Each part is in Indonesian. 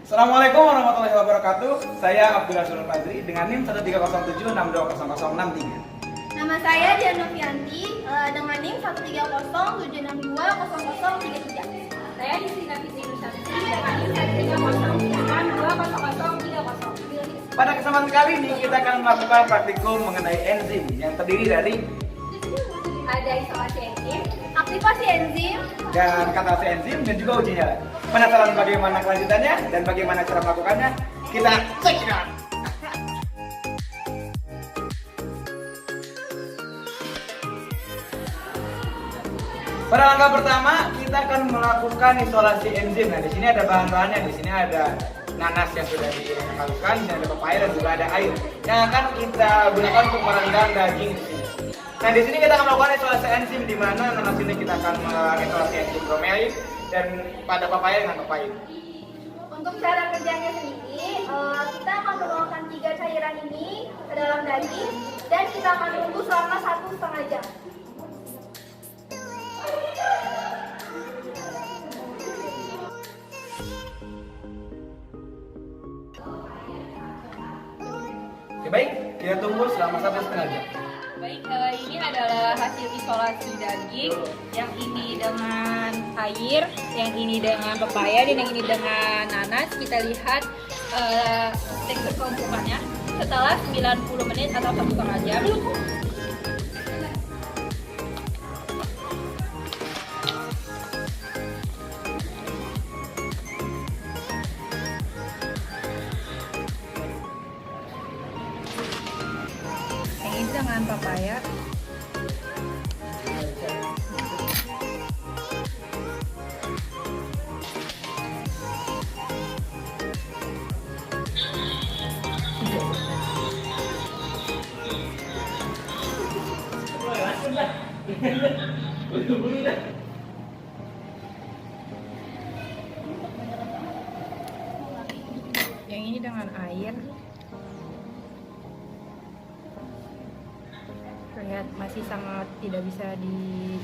Assalamualaikum warahmatullahi wabarakatuh. Saya Abdullah Sulul Fadri dengan NIM 130762000. Nama saya Dian Novianti dengan NIM 13076620033. Saya Disina Fitri Nursanti dengan NIM 130620030. Pada kesempatan kali ini kita akan melakukan praktikum mengenai enzim yang terdiri dari Ada isolasi enzim, Aktivasi enzim. dan katasi enzim dan juga uji nyala. Penasaran bagaimana kelanjutannya dan bagaimana cara melakukannya? Kita check it out. Pada langkah pertama kita akan melakukan isolasi enzim. Nah, di sini ada bahan-bahannya. Di sini ada nanas yang sudah dihaluskan, di sini ada pepaya dan juga ada air yang akan kita gunakan untuk merendam daging di sini. Nah, di sini kita akan melakukan isolasi enzim, di mana nanas ini kita akan melakukan isolasi enzim bromelain dan pada pepaya dengan pepaya. Untuk cara kerjanya sendiri, kita akan menuangkan 3 cairan ini ke dalam daging dan kita akan tunggu selama 1,5 jam. Oke, baik, kita tunggu selama 1,5 jam. Baik, ini adalah hasil isolasi daging. Yang ini dengan air, yang ini dengan pepaya, dan yang ini dengan nanas. Kita lihat tekstur keempukannya setelah 90 menit atau 1,5 jam. Yang ini dengan papaya. Yang ini dengan air. Terlihat masih sangat tidak bisa di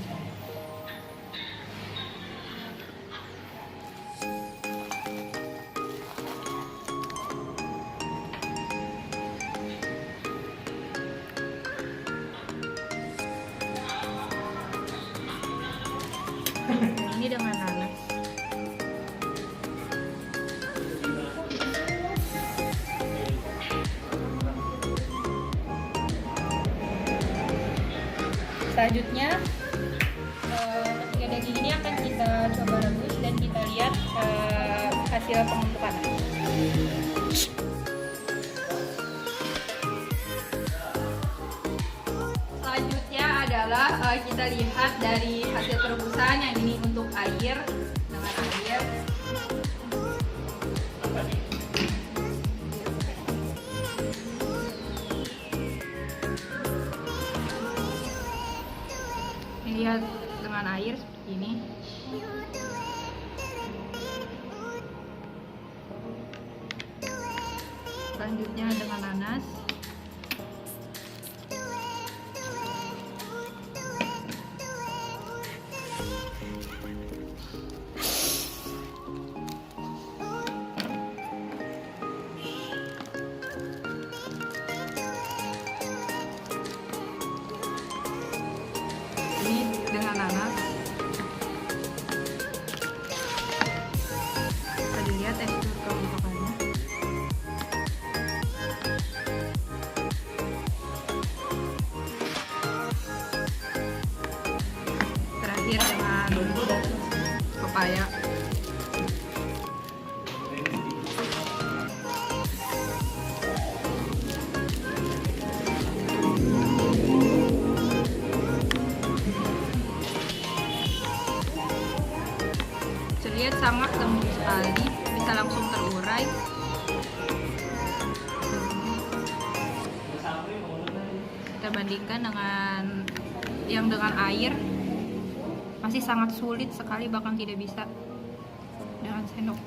Yang ini dengan nanas. Selanjutnya, ketiga daging ini akan kita coba rebus dan kita lihat hasil pengempukannya. Selanjutnya adalah kita lihat dari hasil perebusan. Yang ini untuk air dengan air. Lihat dengan air seperti ini. Selanjutnya dengan nanas. Ini dengan nanas. Bisa dilihat tekstur keempukannya. Terakhir dengan pepaya. Terlihat sangat lembut sekali, bisa langsung terurai. Kita bandingkan dengan yang dengan air, masih sangat sulit sekali, bahkan tidak bisa dengan sendok.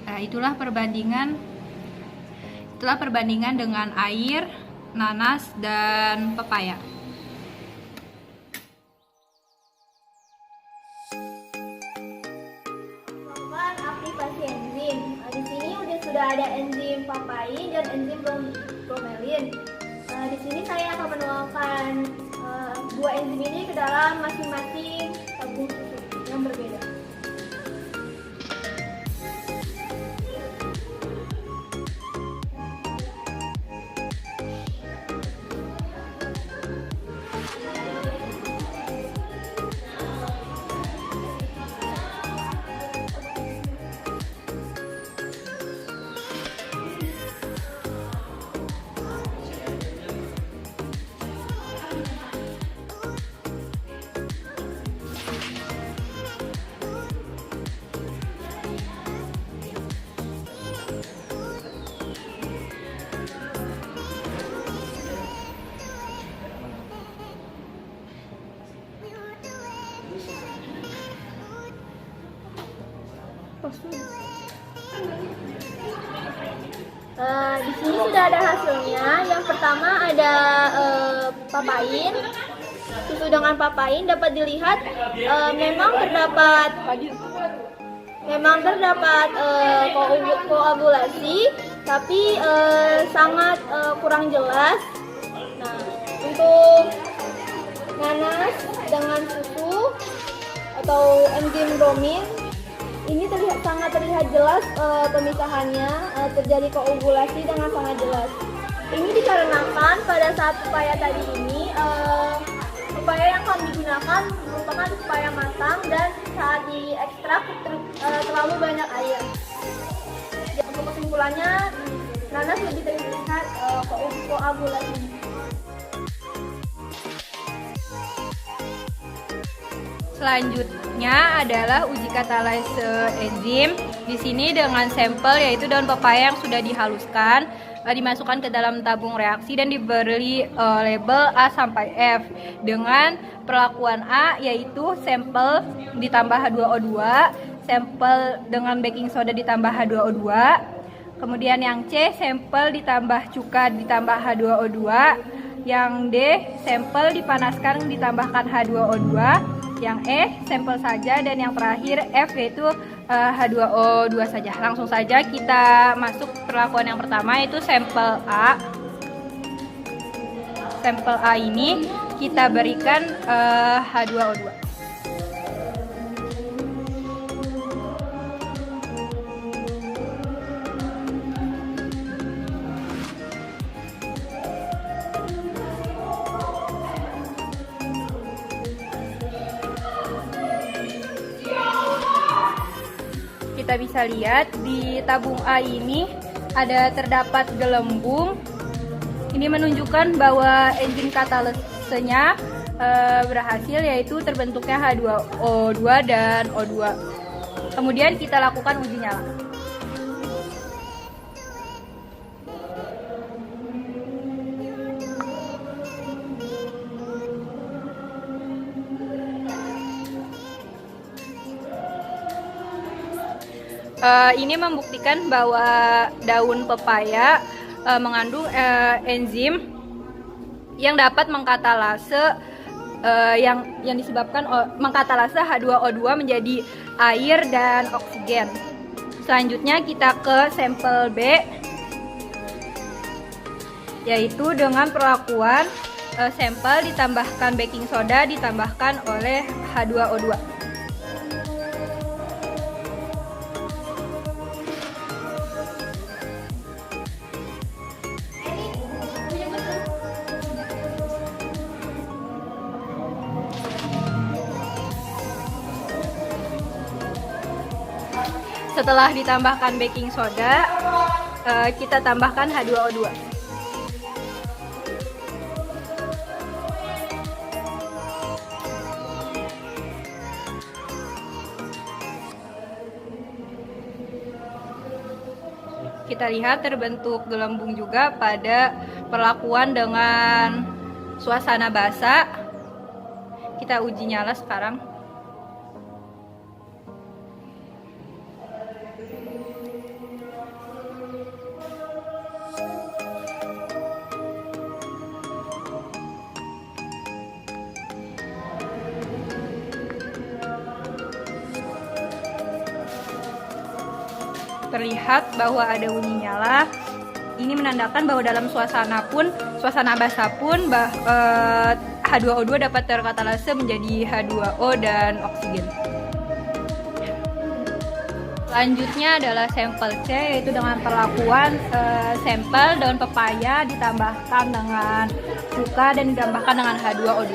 Nah, itulah perbandingan dengan air, nanas, dan pepaya. Melakukan aktivasi enzim. Di juga ada enzim papain dan enzim bromelin. Di sini saya akan menuangkan dua enzim ini ke dalam masing-masing tabung susu yang berbeda. Di sini sudah ada hasilnya. Yang pertama ada papain. Susu dengan papain dapat dilihat memang terdapat koagulasi, tapi sangat kurang jelas. Nah, untuk nanas dengan susu atau enzim bromin ini sangat terlihat jelas pemisahannya, terjadi koagulasi dengan sangat jelas. Ini dikarenakan pada saat pepaya tadi ini, pepaya yang kami gunakan merupakan pepaya matang dan saat diekstrak terlalu banyak air. Dan untuk kesimpulannya, nanas lebih terlihat koagulasi. Selanjutnya adalah uji katalase enzim. Di sini dengan sampel yaitu daun pepaya yang sudah dihaluskan, dimasukkan ke dalam tabung reaksi dan diberi label A sampai F dengan perlakuan A yaitu sampel ditambah H2O2, sampel dengan baking soda ditambah H2O2, kemudian yang C sampel ditambah cuka ditambah H2O2, yang D sampel dipanaskan ditambahkan H2O2, yang E sampel saja, dan yang terakhir F yaitu H2O2 saja. Langsung saja kita masuk perlakuan yang pertama yaitu sampel A. Sampel A ini kita berikan H2O2. Kita bisa lihat di tabung A ini terdapat gelembung. Ini menunjukkan bahwa enzim katalasenya berhasil, yaitu terbentuknya H2O2 dan O2. Kemudian kita lakukan uji nyala. Ini membuktikan bahwa daun pepaya mengandung enzim yang dapat mengkatalase yang disebabkan mengkatalase H2O2 menjadi air dan oksigen. Selanjutnya kita ke sampel B, yaitu dengan perlakuan sampel ditambahkan baking soda ditambahkan oleh H2O2. Setelah ditambahkan baking soda, kita tambahkan H2O2. Kita lihat terbentuk gelembung juga pada perlakuan dengan suasana basah. Kita uji nyala sekarang. terlihat bahwa ada bunyi nyala. Ini menandakan bahwa dalam suasana basah pun H2O2 dapat terkatalase menjadi H2O dan oksigen. Selanjutnya adalah sampel C, yaitu dengan perlakuan sampel daun pepaya ditambahkan dengan cuka dan ditambahkan dengan H2O2.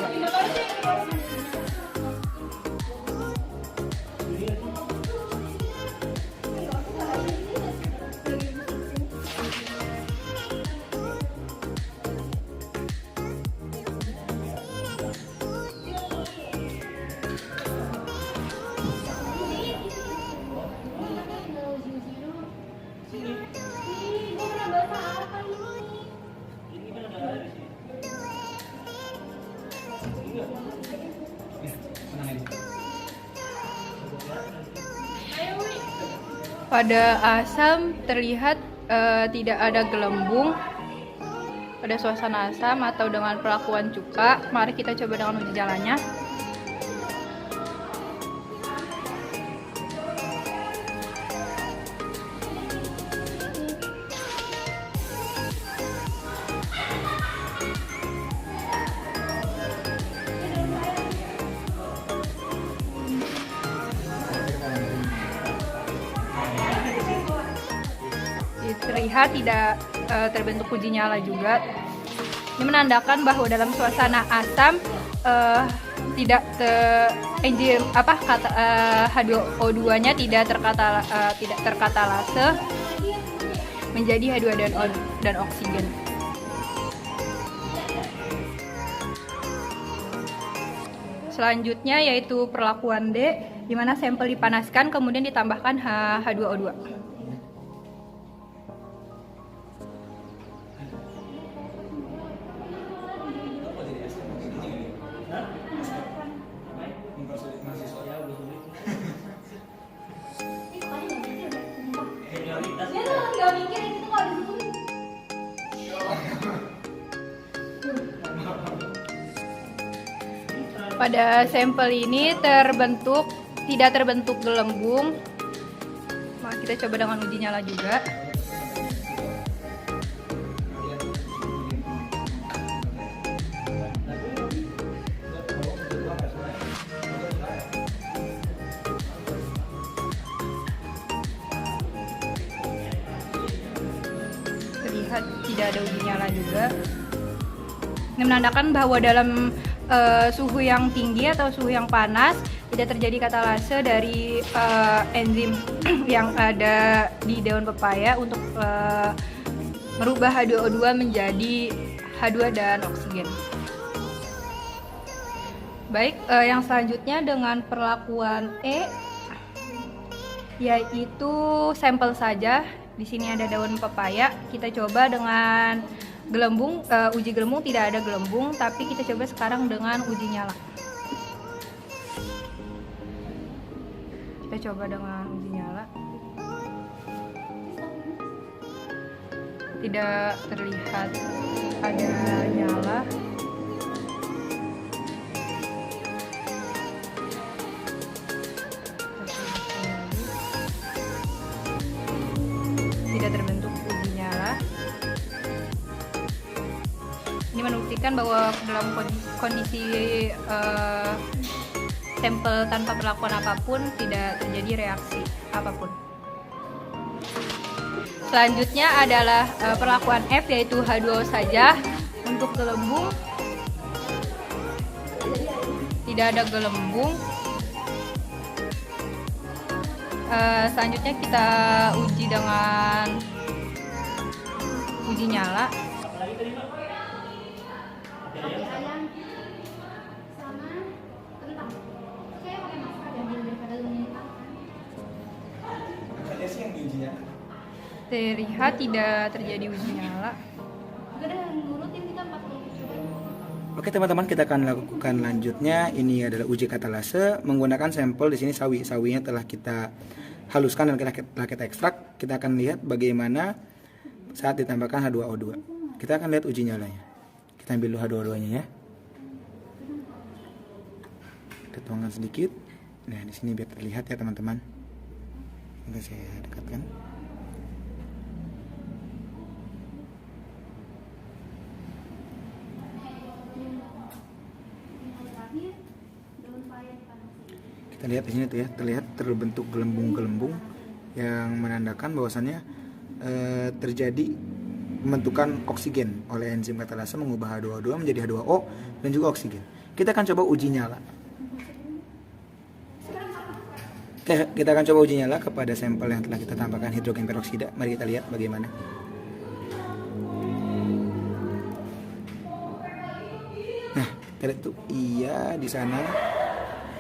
Pada asam terlihat tidak ada gelembung pada suasana asam atau dengan perlakuan cuka. Mari kita coba dengan uji nyalanya. Terlihat tidak terbentuk uji nyala juga. Ini menandakan bahwa dalam suasana asam tidak H2O2-nya tidak terkatalase menjadi H2 dan oksigen. Selanjutnya yaitu perlakuan D, di mana sampel dipanaskan kemudian ditambahkan H2O2. Pada sampel ini tidak terbentuk gelembung. Mari kita coba dengan uji nyala juga. Terlihat tidak ada uji nyala juga. Ini menandakan bahwa dalam suhu yang tinggi atau suhu yang panas tidak terjadi katalase dari enzim yang ada di daun pepaya untuk merubah H2O2 menjadi H2 dan oksigen. Baik, yang selanjutnya dengan perlakuan E, yaitu sampel saja. Di sini ada daun pepaya. Kita coba dengan gelembung, uji gelembung tidak ada gelembung, tapi kita coba sekarang dengan uji nyala. Kita coba dengan uji nyala. Tidak terlihat ada nyala. Tidak terbentuk uji nyala. Ini membuktikan bahwa dalam kondisi sampel tanpa perlakuan apapun tidak terjadi reaksi apapun. Selanjutnya adalah perlakuan F, yaitu H2O saja. Untuk gelembung tidak ada gelembung. Selanjutnya kita uji dengan uji nyala. Terlihat tidak terjadi uji nyala. Oke teman-teman, kita akan lakukan lanjutnya. Ini adalah uji katalase menggunakan sampel di sini sawi. Sawinya telah kita haluskan dan telah kita ekstrak. Kita akan lihat bagaimana saat ditambahkan H2O2. Kita akan lihat uji nyalanya. Kita ambil dulu H2O2-nya ya. Kita tuangkan sedikit. Nah, di sini biar terlihat ya teman-teman. Oke, saya dekatkan. Kita lihat di sini tuh ya, terlihat terbentuk gelembung-gelembung yang menandakan bahwasannya terjadi pembentukan oksigen oleh enzim katalase mengubah H2O2 menjadi H2O dan juga oksigen. Kita akan coba uji nyala. Oke, kita akan coba uji nyala kepada sampel yang telah kita tambahkan hidrogen peroksida. Mari kita lihat bagaimana. Nah, kita lihat tuh, iya di sana.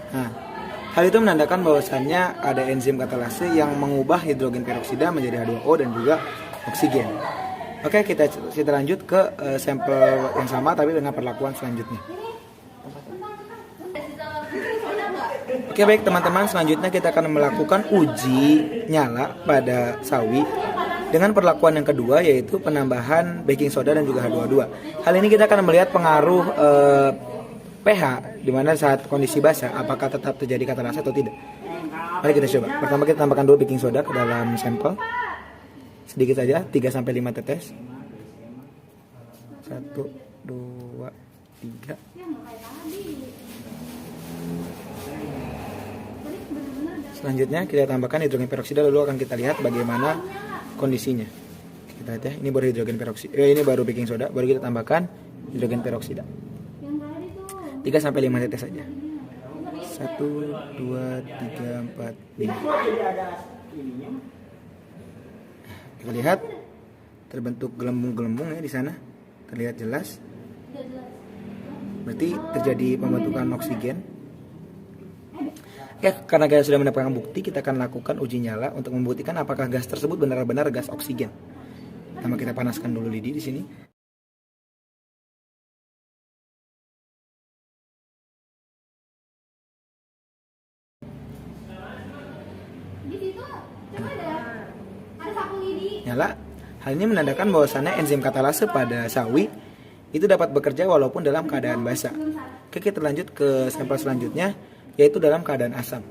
Nah, hal itu menandakan bahwasannya ada enzim katalase yang mengubah hidrogen peroksida menjadi H2O dan juga oksigen. Oke, kita lanjut ke sampel yang sama tapi dengan perlakuan selanjutnya. Oke, baik teman-teman, selanjutnya kita akan melakukan uji nyala pada sawi dengan perlakuan yang kedua, yaitu penambahan baking soda dan juga H2O2. Hal ini kita akan melihat pengaruh pH di mana saat kondisi basah apakah tetap terjadi katalase atau tidak. Mari kita coba. Pertama kita tambahkan dulu baking soda ke dalam sampel. Sedikit saja, 3-5 tetes. 1 2 3. Selanjutnya kita tambahkan hidrogen peroksida, lalu akan kita lihat bagaimana kondisinya. Kita lihat ya, ini baru hidrogen peroksida, ini baru baking soda, baru kita tambahkan hidrogen peroksida. 3-5 tetes saja. 1 2 3 4 5. Kita lihat terbentuk gelembung-gelembung ya di sana. Terlihat jelas. Berarti terjadi pembentukan oksigen. Ya, karena kita sudah mendapatkan bukti, kita akan lakukan uji nyala untuk membuktikan apakah gas tersebut benar-benar gas oksigen. Pertama kita panaskan dulu lidi di sini. Di situ ada sapu lidi. Nyala. Hal ini menandakan bahwasannya enzim katalase pada sawi itu dapat bekerja walaupun dalam keadaan basah. Oke, kita lanjut ke sampel selanjutnya, yaitu dalam keadaan asam.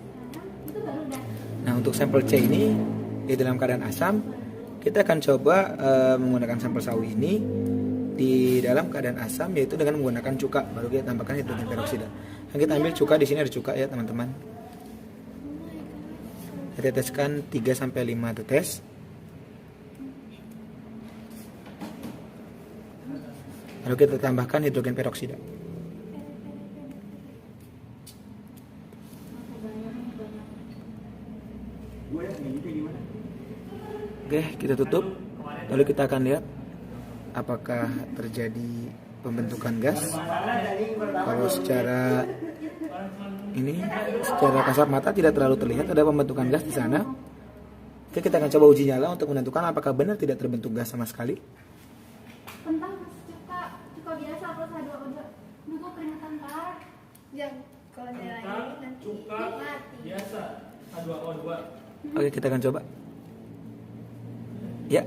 Nah, untuk sampel C ini yaitu dalam keadaan asam, kita akan coba menggunakan sampel sawi ini di dalam keadaan asam, yaitu dengan menggunakan cuka. Baru kita tambahkan hidrogen peroksida. Nah, kita ambil cuka, di sini ada cuka ya teman-teman. Kita teteskan 3-5 tetes. Lalu kita tambahkan hidrogen peroksida. Oke, kita tutup. Lalu kita akan lihat apakah terjadi pembentukan gas. Kalau secara kasat mata tidak terlalu terlihat ada pembentukan gas di sana. Oke, kita akan coba uji nyala untuk menentukan apakah benar tidak terbentuk gas sama sekali. Tentang cuka biasa plus H2O2. Nunggu peringatan ntar. Jangan kalau nyalain nanti mati. Biasa H2O2. Oke, kita akan coba. Ya,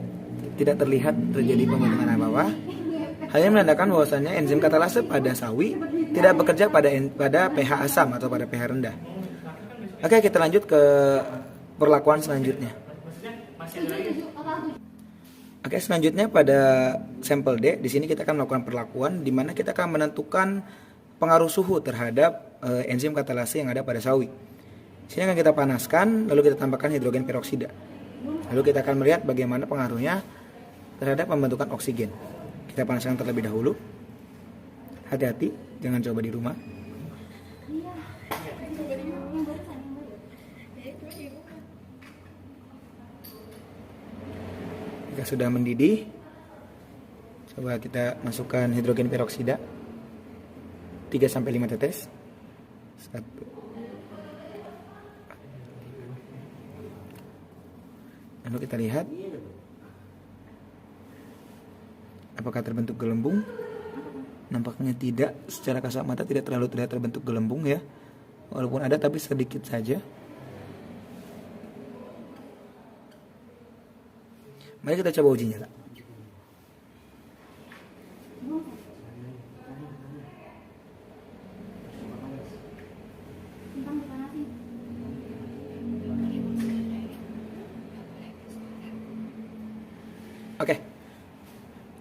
tidak terlihat terjadi pembentukan apa-apa. Hal ini menandakan bahwasannya enzim katalase pada sawi tidak bekerja pada pH asam atau pada pH rendah. Oke, kita lanjut ke perlakuan selanjutnya. Oke, selanjutnya pada sampel D, di sini kita akan melakukan perlakuan di mana kita akan menentukan pengaruh suhu terhadap enzim katalase yang ada pada sawi. Di sini akan kita panaskan, lalu kita tambahkan hidrogen peroksida. Lalu kita akan melihat bagaimana pengaruhnya terhadap pembentukan oksigen. Kita panaskan terlebih dahulu. Hati-hati, jangan coba di rumah. Jika sudah mendidih, coba kita masukkan hidrogen peroksida 3-5 tetes. 1. Lalu kita lihat apakah terbentuk gelembung. Nampaknya tidak, secara kasat mata tidak terlalu terlihat terbentuk gelembung ya. Walaupun ada tapi sedikit saja. Mari kita coba uji nyala. Oke.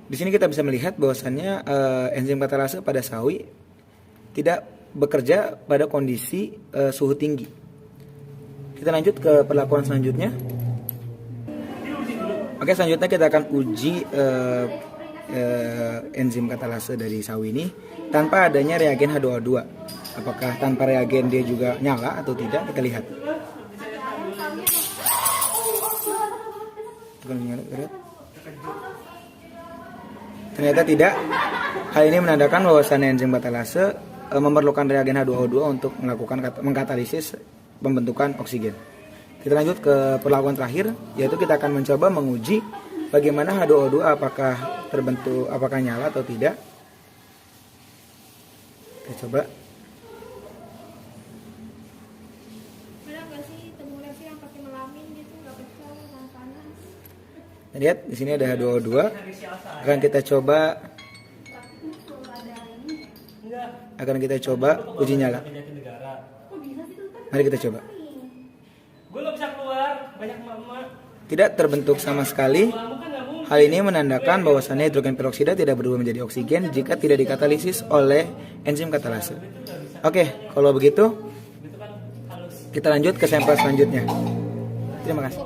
Di sini kita bisa melihat bahwasannya enzim katalase pada sawi tidak bekerja pada kondisi suhu tinggi. Kita lanjut ke perlakuan selanjutnya. Oke, selanjutnya kita akan uji enzim katalase dari sawi ini tanpa adanya reagen H2O2. Apakah tanpa reagen dia juga nyala atau tidak? Kita lihat. Ternyata tidak. Hal ini menandakan bahwasannya enzim katalase memerlukan reagen H2O2 untuk mengkatalisis pembentukan oksigen. Kita lanjut ke perlakuan terakhir, yaitu kita akan mencoba menguji bagaimana H2O2 apakah nyala atau tidak. Kita coba. Ada nggak sih tabung reaksi yang pakai melamin gitu, nggak pecah, nggak panas? Lihat di sini ada H2O2. Akan kita coba uji nyala. Mari kita coba. Gue lo bisa keluar, banyak mama. Tidak terbentuk sama sekali. Hal ini menandakan bahwasannya hidrogen peroksida tidak berubah menjadi oksigen jika tidak dikatalisis oleh enzim katalase. Oke, kalau begitu kita lanjut ke sampel selanjutnya. Terima kasih.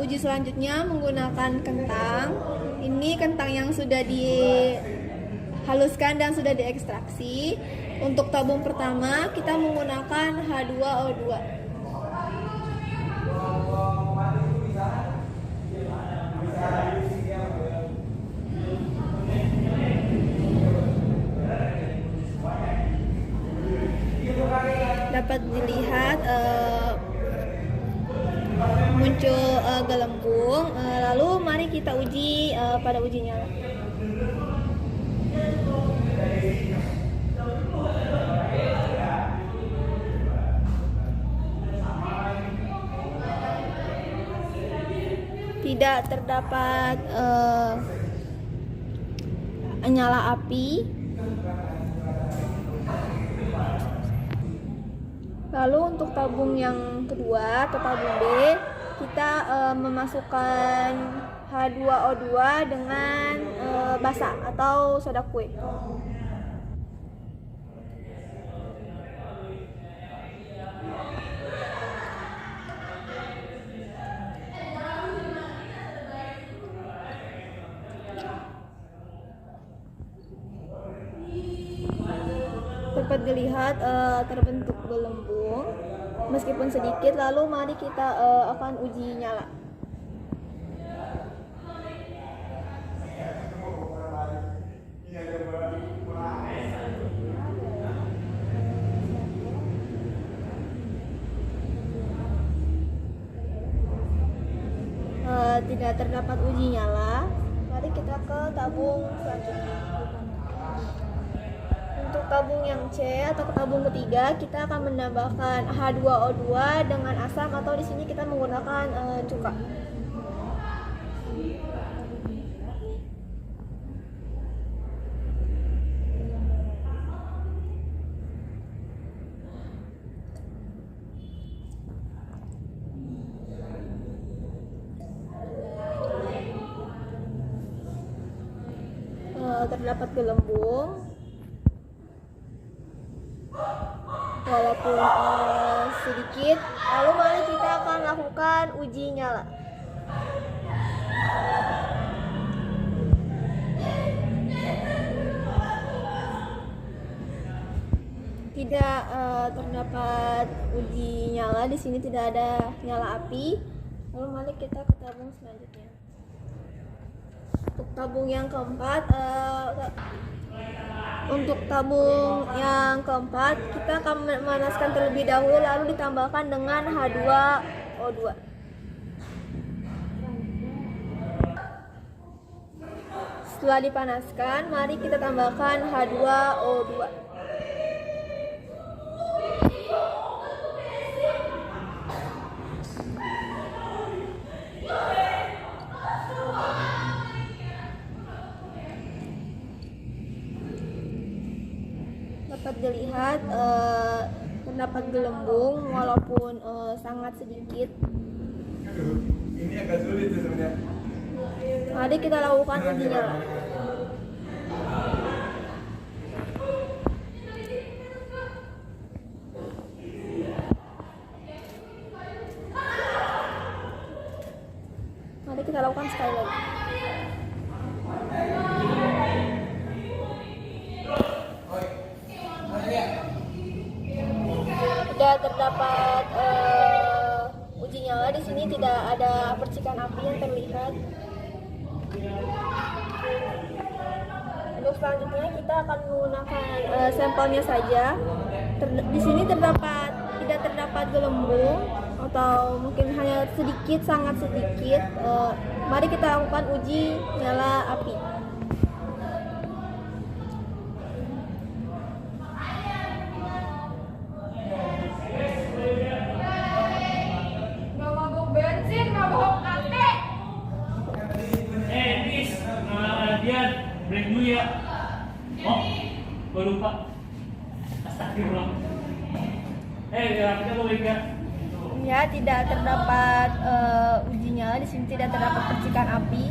Uji selanjutnya menggunakan kentang. Ini kentang yang sudah dihaluskan dan sudah diekstraksi. Untuk tabung pertama kita menggunakan H2O2. Dapat dilihat muncul gelembung. Lalu mari kita uji pada uji nyala. Tidak terdapat nyala api. Lalu untuk tabung yang kedua atau tabung B, kita memasukkan H2O2 dengan basa atau soda kue. Dapat dilihat terbentuk gelembung meskipun sedikit. Lalu mari kita akan uji nyala. Tidak terdapat uji nyala. Mari kita ke tabung selanjutnya. Untuk tabung yang C atau tabung ketiga, kita akan menambahkan H2O2 dengan asam atau di sini kita menggunakan cuka. Terdapat gelembung. Walaupun sedikit. Lalu mari kita akan lakukan uji nyala. Tidak terdapat uji nyala, di sini tidak ada nyala api. Lalu mari kita ke tabung selanjutnya. Untuk tabung yang keempat, kita akan memanaskan terlebih dahulu, lalu ditambahkan dengan H2O2. Setelah dipanaskan, mari kita tambahkan H2O2. Dapat dilihat terdapat gelembung walaupun sangat sedikit. Ini agak sulit sebenarnya. Mari kita lakukan uji nyala. Mari kita lakukan sekali lagi. Tidak terdapat uji nyala di sini, tidak ada percikan api yang terlihat. Untuk selanjutnya kita akan menggunakan sampelnya saja. Di sini tidak terdapat gelembung atau mungkin hanya sedikit, sangat sedikit. Mari kita lakukan uji nyala api. Nis, Dian, break dulu ya. Oh, gue lupa. Astagfirullah. Kita mau ikan. Ya, tidak terdapat uji nyala di sini, tidak terdapat percikan api.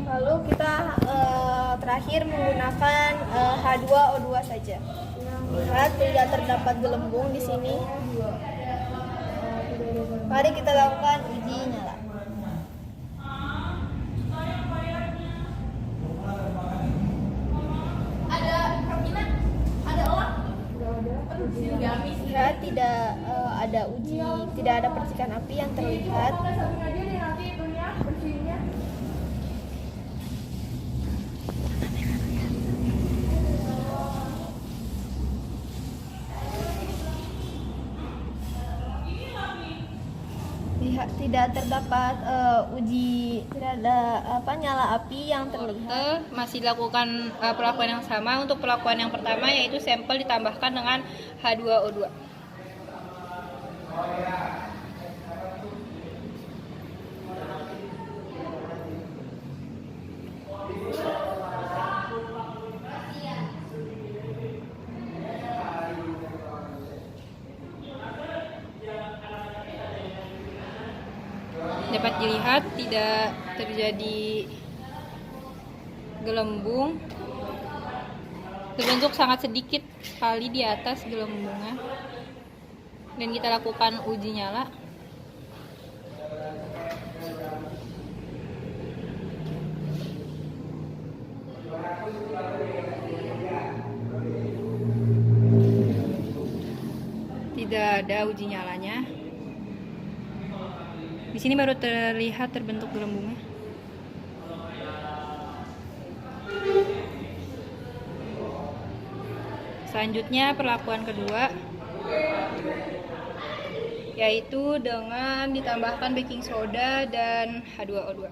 Lalu kita terakhir menggunakan H2O2 saja. Lihat, tidak terdapat gelembung di sini. Mari kita lakukan uji nyala. Lihat, tidak ada percikan api yang terlihat. Lihat, tidak terdapat tidak ada nyala api yang terlihat. Masih dilakukan perlakuan yang sama. Untuk perlakuan yang pertama yaitu sampel ditambahkan dengan H2O2. Dapat dilihat tidak terjadi gelembung, terbentuk sangat sedikit sekali di atas gelembungnya. Dan kita lakukan uji nyala. Tidak ada uji nyalanya. Di sini baru terlihat terbentuk gelembungnya. Selanjutnya perlakuan kedua, yaitu dengan ditambahkan baking soda dan H2O2.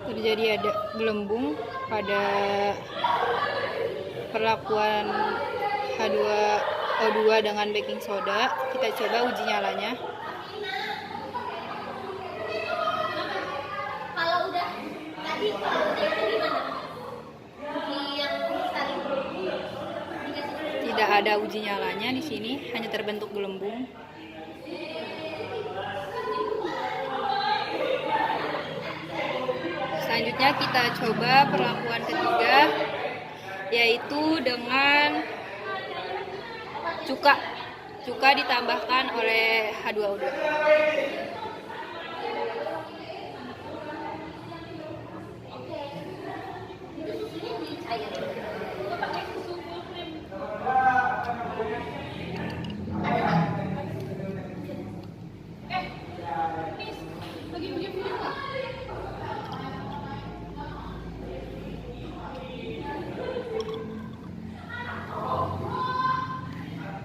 Terjadi ada gelembung pada perlakuan H2O2 dengan baking soda. Kita coba uji nyalanya. Kalau udah itu gimana? Yang tadi Tidak ada uji nyalanya di sini, hanya terbentuk gelembung. Selanjutnya kita coba perlakuan ketiga, yaitu dengan cuka. Cuka ditambahkan oleh H2O2.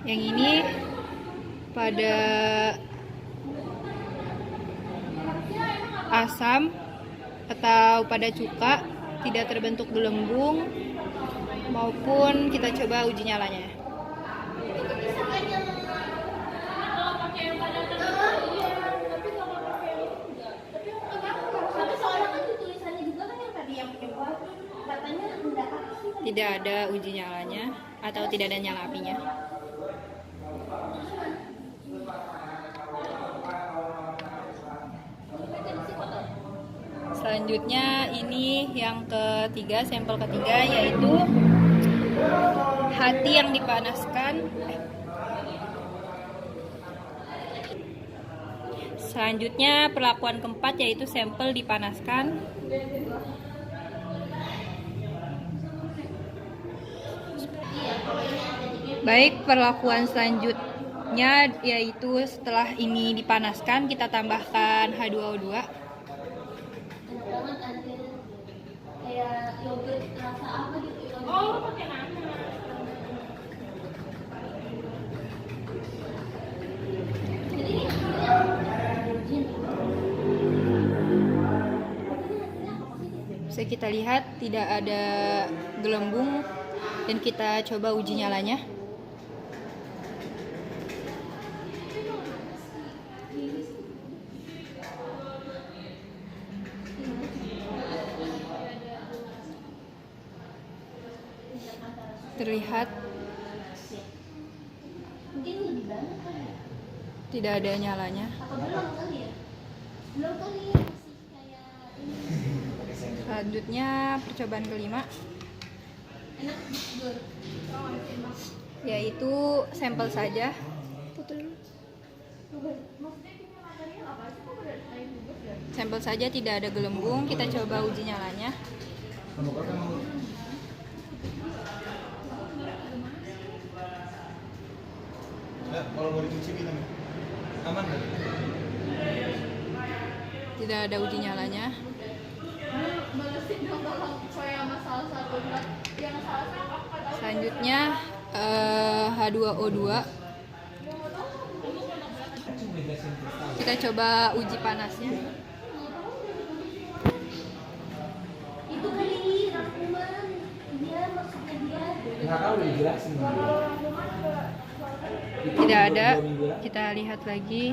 Yang ini pada asam atau pada cuka tidak terbentuk gelembung, maupun kita coba uji nyalanya. Tidak ada uji nyalanya atau tidak ada nyala apinya. Selanjutnya ini yang ketiga, sampel ketiga, yaitu hati yang dipanaskan. Selanjutnya perlakuan keempat, yaitu sampel dipanaskan. Baik, perlakuan selanjutnya yaitu setelah ini dipanaskan kita tambahkan H2O2. Bisa kita lihat tidak ada gelembung dan kita coba uji nyalanya. Terlihat tidak ada nyalanya. Selanjutnya percobaan kelima, yaitu sampel saja. Sampel saja, tidak ada gelembung. Kita coba uji nyalanya. Kalau mau dicuci kita aman nggak? Tidak ada uji nyalanya. Selanjutnya H2O2. Kita coba uji panasnya. Tidak ada. Kita lihat lagi.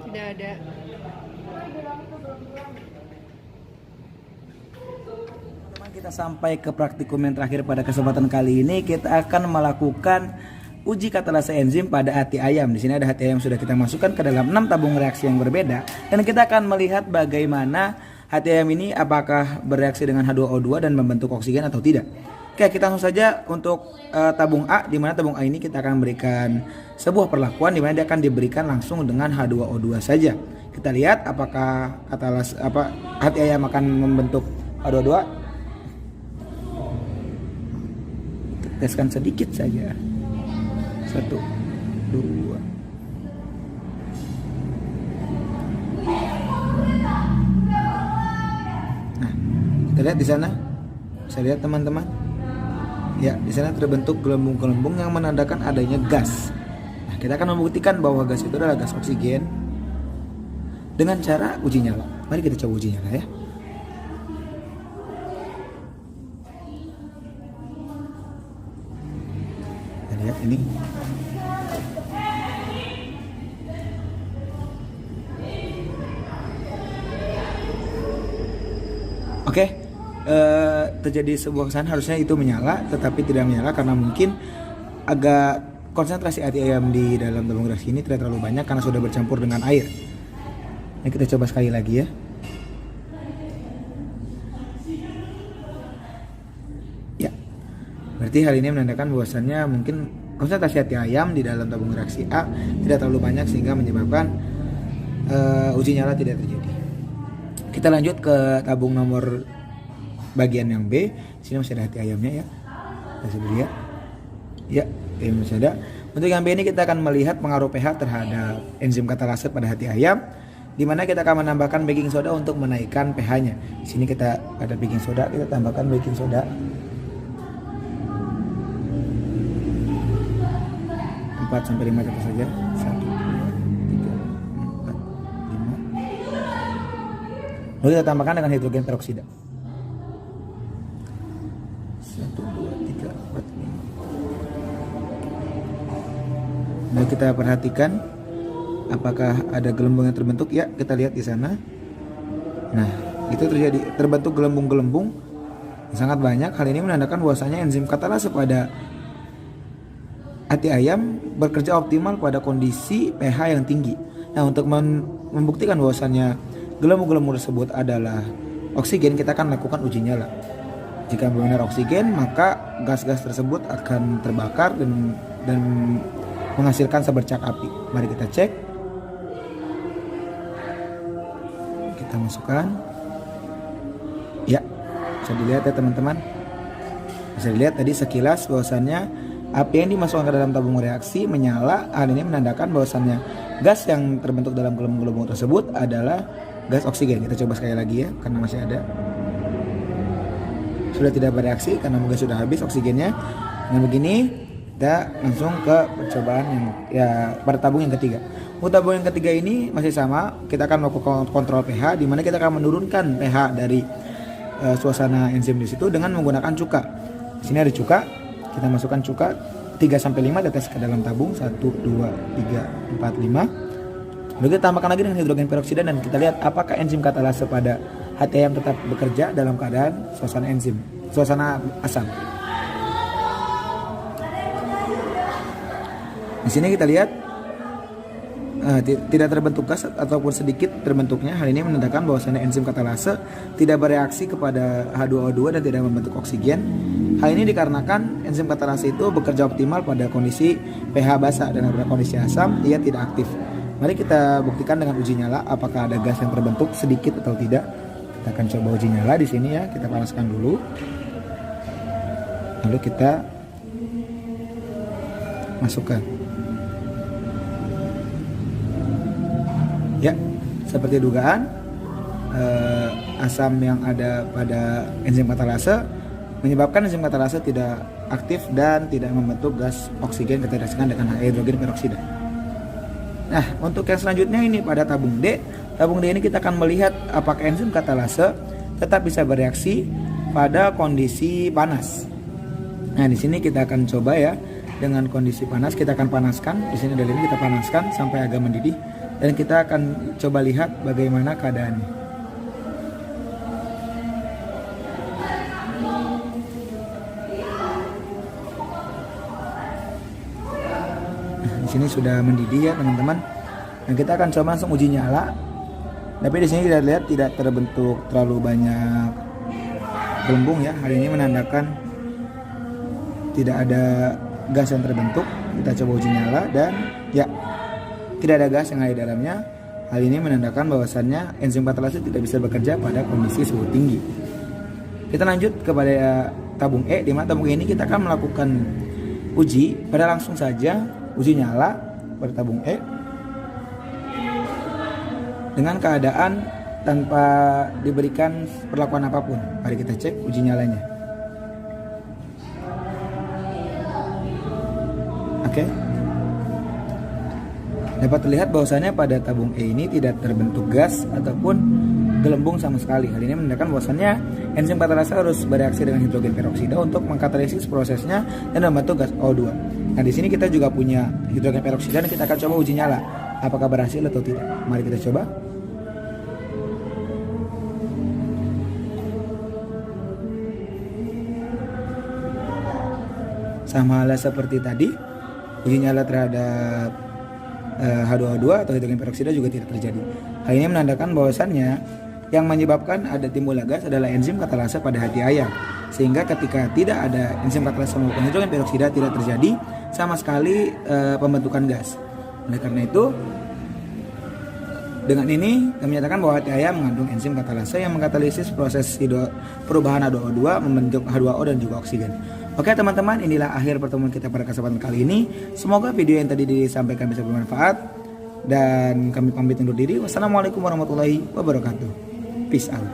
Tidak ada. Kita sampai ke praktikum yang terakhir pada kesempatan kali ini. Kita akan melakukan uji katalase enzim pada hati ayam. Di sini ada hati ayam sudah kita masukkan ke dalam 6 tabung reaksi yang berbeda, dan kita akan melihat bagaimana hati ayam ini apakah bereaksi dengan H2O2 dan membentuk oksigen atau tidak. Oke, kita langsung saja untuk tabung A, di mana tabung A ini kita akan berikan sebuah perlakuan di mana dia akan diberikan langsung dengan H2O2 saja. Kita lihat apakah hati ayam akan membentuk H2O2. Teskan sedikit saja. 1, 2. Nah, kita lihat di sana. Bisa lihat teman-teman. Ya, di sana terbentuk gelembung-gelembung yang menandakan adanya gas. Nah, kita akan membuktikan bahwa gas itu adalah gas oksigen dengan cara uji nyala. Mari kita coba uji nyala ya. Kita lihat ini. Oke, terjadi sebuah kesan harusnya itu menyala, tetapi tidak menyala karena mungkin agak konsentrasi hati ayam di dalam tabung reaksi ini tidak terlalu banyak karena sudah bercampur dengan air. Nah, kita coba sekali lagi ya. Ya, berarti hal ini menandakan bahwasannya mungkin konsentrasi hati ayam di dalam tabung reaksi A tidak terlalu banyak sehingga menyebabkan uji nyala tidak terjadi. Kita lanjut ke tabung nomor bagian yang B. Di sini masih ada hati ayamnya ya. Kita lihat. Ya, ini masih ada. Untuk yang B ini kita akan melihat pengaruh pH terhadap enzim katalase pada hati ayam, di mana kita akan menambahkan baking soda untuk menaikkan pH-nya. Di sini kita ada baking soda, kita tambahkan baking soda. 4-5 contoh saja. 1, 2, 3, 4, 5. Lalu kita tambahkan dengan hidrogen peroksida. 1, 2, 3, 4, 5. Lalu kita perhatikan apakah ada gelembung yang terbentuk? Ya, kita lihat di sana. Nah, itu terbentuk gelembung-gelembung sangat banyak. Hal ini menandakan bahwasanya enzim katalase pada hati ayam bekerja optimal pada kondisi pH yang tinggi. Nah, untuk membuktikan bahwasanya gelembung-gelembung tersebut adalah oksigen, kita akan lakukan uji nyala. Jika benar oksigen, maka gas-gas tersebut akan terbakar dan menghasilkan sebercak api. Mari kita cek. Kita masukkan. Ya, bisa dilihat ya teman-teman. Bisa dilihat tadi sekilas bahwasannya api yang dimasukkan ke dalam tabung reaksi menyala. Hal ini menandakan bahwasannya gas yang terbentuk dalam gelembung-gelembung tersebut adalah gas oksigen. Kita coba sekali lagi ya, karena masih ada. Sudah tidak bereaksi karena gas sudah habis oksigennya. Dengan begini kita langsung ke percobaan yang pada tabung yang ketiga. Untuk tabung yang ketiga ini masih sama, kita akan melakukan kontrol pH, di mana kita akan menurunkan pH dari suasana enzim di situ dengan menggunakan cuka. Di sini ada cuka, kita masukkan cuka 3-5 tetes ke dalam tabung. 1, 2, 3, 4, 5. Lalu kita tambahkan lagi dengan hidrogen peroksida dan kita lihat apakah enzim katalase pada hati ayam tetap bekerja dalam keadaan suasana asam. Di sini kita lihat tidak terbentuk gas ataupun sedikit terbentuknya. Hal ini menandakan bahwasanya enzim katalase tidak bereaksi kepada H2O2 dan tidak membentuk oksigen. Hal ini dikarenakan enzim katalase itu bekerja optimal pada kondisi pH basa dan pada kondisi asam ia tidak aktif. Mari kita buktikan dengan uji nyala apakah ada gas yang terbentuk sedikit atau tidak. Kita akan coba uji nyala di sini ya. Kita panaskan dulu. Lalu kita masukkan. Ya, seperti dugaan, asam yang ada pada enzim katalase menyebabkan enzim katalase tidak aktif dan tidak membentuk gas oksigen ketika direaksikan dengan hidrogen peroksida. Nah, untuk yang selanjutnya ini pada tabung D. Tabung D ini kita akan melihat apakah enzim katalase tetap bisa bereaksi pada kondisi panas. Nah, di sini kita akan coba ya dengan kondisi panas. Kita akan panaskan. Di sini dari ini kita panaskan sampai agak mendidih dan kita akan coba lihat bagaimana keadaannya. Di sini sudah mendidih ya teman-teman. Nah, kita akan coba langsung uji nyala. Tapi di sini kita lihat tidak terbentuk terlalu banyak gelembung ya. Hal ini menandakan tidak ada gas yang terbentuk. Kita coba uji nyala dan ya tidak ada gas yang ada di dalamnya. Hal ini menandakan bahwasannya enzim katalase tidak bisa bekerja pada kondisi suhu tinggi. Kita lanjut kepada tabung E, di mana tabung E ini kita akan melakukan uji pada langsung saja uji nyala pada tabung E dengan keadaan tanpa diberikan perlakuan apapun. Mari kita cek uji nyalanya. Oke. Dapat terlihat bahwasannya pada tabung E ini tidak terbentuk gas ataupun gelembung sama sekali. Hal ini menandakan bahwasannya enzim katalase harus bereaksi dengan hidrogen peroksida untuk mengkatalisis prosesnya dan membentuk gas O2. Nah, di sini kita juga punya hidrogen peroksida dan kita akan coba uji nyala apakah berhasil atau tidak. Mari kita coba. Sama halnya seperti tadi, uji nyala terhadap H2O2 atau hidrogen peroksida juga tidak terjadi. Hal ini menandakan bahwasannya yang menyebabkan ada timbulnya gas adalah enzim katalase pada hati ayam. Sehingga ketika tidak ada enzim katalase maupun hidrogen peroksida tidak terjadi sama sekali pembentukan gas. Oleh karena itu, dengan ini kami menyatakan bahwa hati ayam mengandung enzim katalase yang mengkatalisis proses perubahan H2O2 membentuk H2O dan juga oksigen. Oke teman-teman, inilah akhir pertemuan kita pada kesempatan kali ini. Semoga video yang tadi disampaikan bisa bermanfaat dan kami pamit undur diri. Wassalamualaikum warahmatullahi wabarakatuh. Peace out.